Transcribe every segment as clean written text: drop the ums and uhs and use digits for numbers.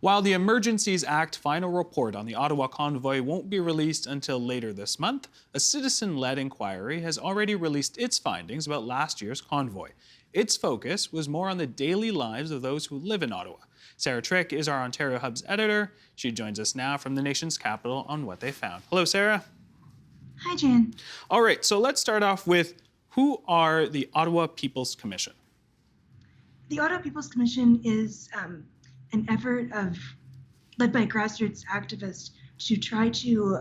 While the Emergencies Act final report on the Ottawa convoy won't be released until later this month, a citizen led inquiry has already released its findings about last year's convoy. Its focus was more on the daily lives of those who live in Ottawa. Sarah Trick is our Ontario Hub's editor. She joins us now from the nation's capital on what they found. Hello, Sarah. Hi, Jan. All right, so let's start off with who are the Ottawa People's Commission? The Ottawa People's Commission is an effort led by grassroots activists to try to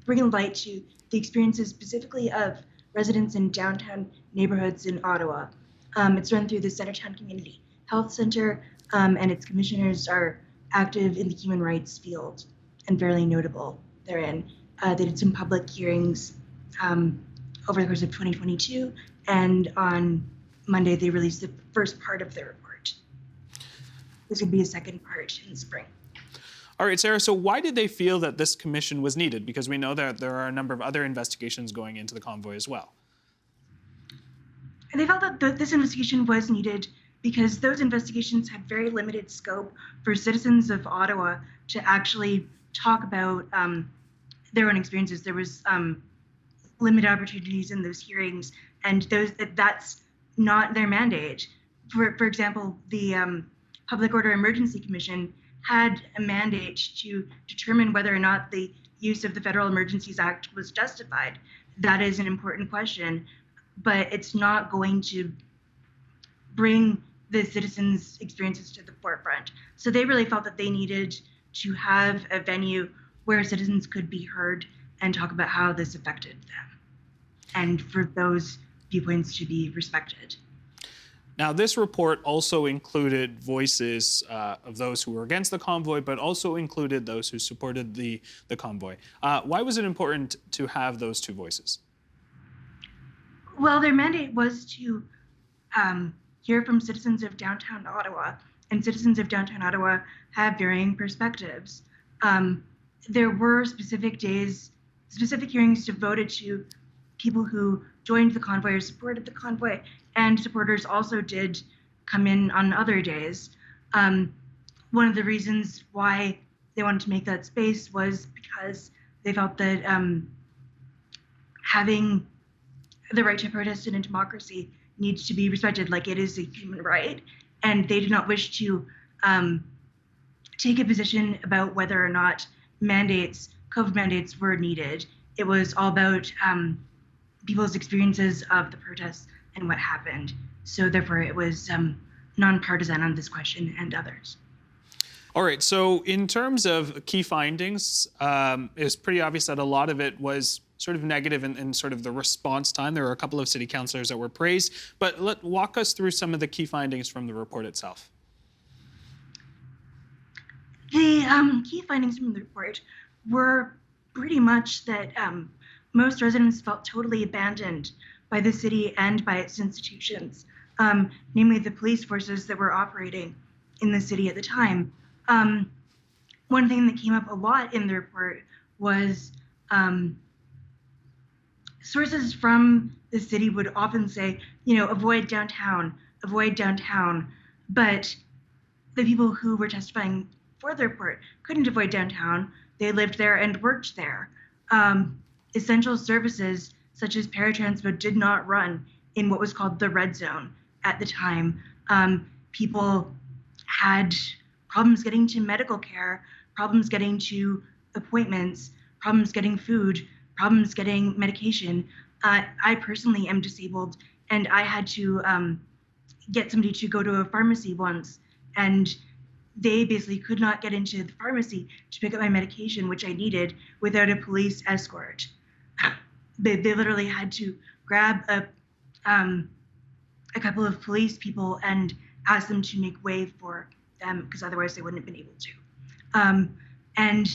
bring light to the experiences specifically of residents in downtown neighborhoods in Ottawa. It's run through the Centertown Community Health Center, and its commissioners are active in the human rights field and fairly notable therein. They did some public hearings over the course of 2022, and on Monday they released the first part of their report. This would be a second part in the spring. All right, Sarah, so why did they feel that this commission was needed? Because we know that there are a number of other investigations going into the convoy as well. And they felt that this investigation was needed because those investigations had very limited scope for citizens of Ottawa to actually talk about their own experiences. There was limited opportunities in those hearings, and that's not their mandate. For example, the Public Order Emergency Commission had a mandate to determine whether or not the use of the Federal Emergencies Act was justified. That is an important question, but it's not going to bring the citizens' experiences to the forefront. So they really felt that they needed to have a venue where citizens could be heard and talk about how this affected them, and for those viewpoints to be respected. Now, this report also included voices of those who were against the convoy, but also included those who supported the convoy. Why was it important to have those two voices? Well, their mandate was to hear from citizens of downtown Ottawa, and citizens of downtown Ottawa have varying perspectives. There were specific hearings devoted to people who joined the convoy or supported the convoy, and supporters also did come in on other days. One of the reasons why they wanted to make that space was because they felt that having the right to protest in a democracy needs to be respected, like it is a human right, and they did not wish to take a position about whether or not COVID mandates were needed. It was all about people's experiences of the protests and what happened. So therefore it was nonpartisan on this question and others. All right, so in terms of key findings, it's pretty obvious that a lot of it was sort of negative in sort of the response time. There were a couple of city councillors that were praised, but walk us through some of the key findings from the report itself. The key findings from the report were pretty much that most residents felt totally abandoned by the city and by its institutions, namely the police forces that were operating in the city at the time. One thing that came up a lot in the report was sources from the city would often say, avoid downtown, but the people who were testifying for the report couldn't avoid downtown. They lived there and worked there. Essential services such as paratransport did not run in what was called the red zone at the time. People had problems getting to medical care, problems getting to appointments, problems getting food, problems getting medication. I personally am disabled, and I had to get somebody to go to a pharmacy once, and they basically could not get into the pharmacy to pick up my medication, which I needed, without a police escort. They literally had to grab a couple of police people and ask them to make way for them, because otherwise they wouldn't have been able to. And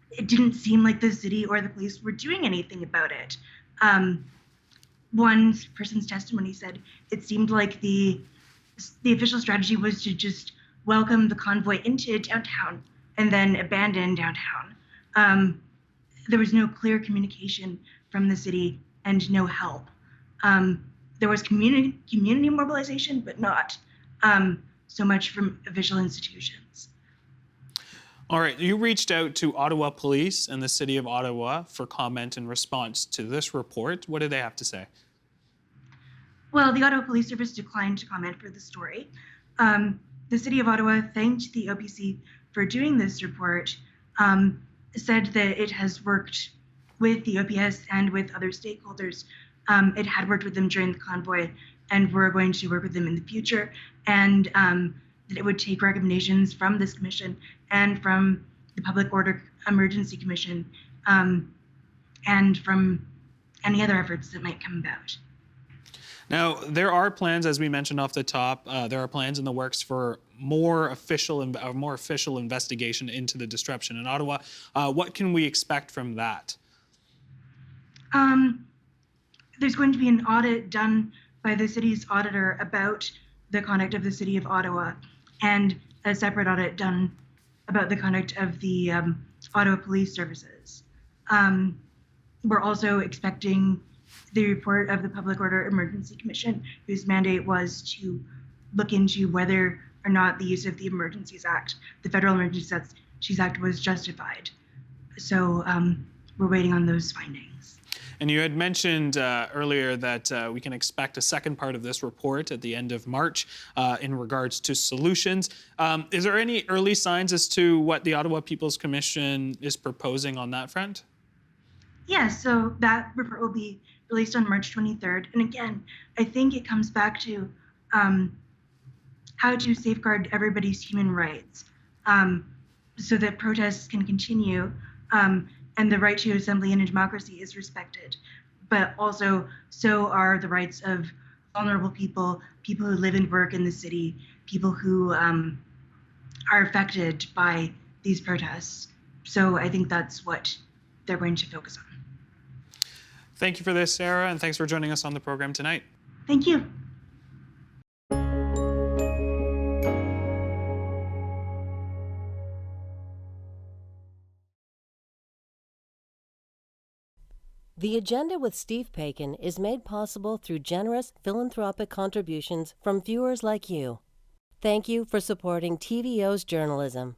it didn't seem like the city or the police were doing anything about it. One person's testimony said it seemed like the official strategy was to just welcome the convoy into downtown and then abandon downtown. There was no clear communication from the city and no help. There was community mobilization, but not so much from official institutions. All right, you reached out to Ottawa Police and the City of Ottawa for comment in response to this report. What did they have to say? Well, the Ottawa Police Service declined to comment for the story. The City of Ottawa thanked the OPC for doing this report, said that it has worked with the OPS and with other stakeholders. It had worked with them during the convoy, and we're going to work with them in the future, and that it would take recommendations from this commission and from the Public Order Emergency Commission, and from any other efforts that might come about. Now, there are plans, as we mentioned off the top, there are plans in the works for a more official investigation into the disruption in Ottawa. What can we expect from that? There's going to be an audit done by the city's auditor about the conduct of the City of Ottawa, and a separate audit done about the conduct of the Ottawa Police Services. We're also expecting the report of the Public Order Emergency Commission, whose mandate was to look into whether or not the use of the Emergencies Act, the Federal Emergencies Act, was justified. So we're waiting on those findings. And you had mentioned earlier that we can expect a second part of this report at the end of March in regards to solutions. Is there any early signs as to what the Ottawa People's Commission is proposing on that front? Yeah, so that report will be released on March 23rd. And again, I think it comes back to how to safeguard everybody's human rights so that protests can continue and the right to assembly and democracy is respected. But also, so are the rights of vulnerable people, people who live and work in the city, people who are affected by these protests. So I think that's what they're going to focus on. Thank you for this, Sarah, and thanks for joining us on the program tonight. Thank you. The Agenda with Steve Paikin is made possible through generous philanthropic contributions from viewers like you. Thank you for supporting TVO's journalism.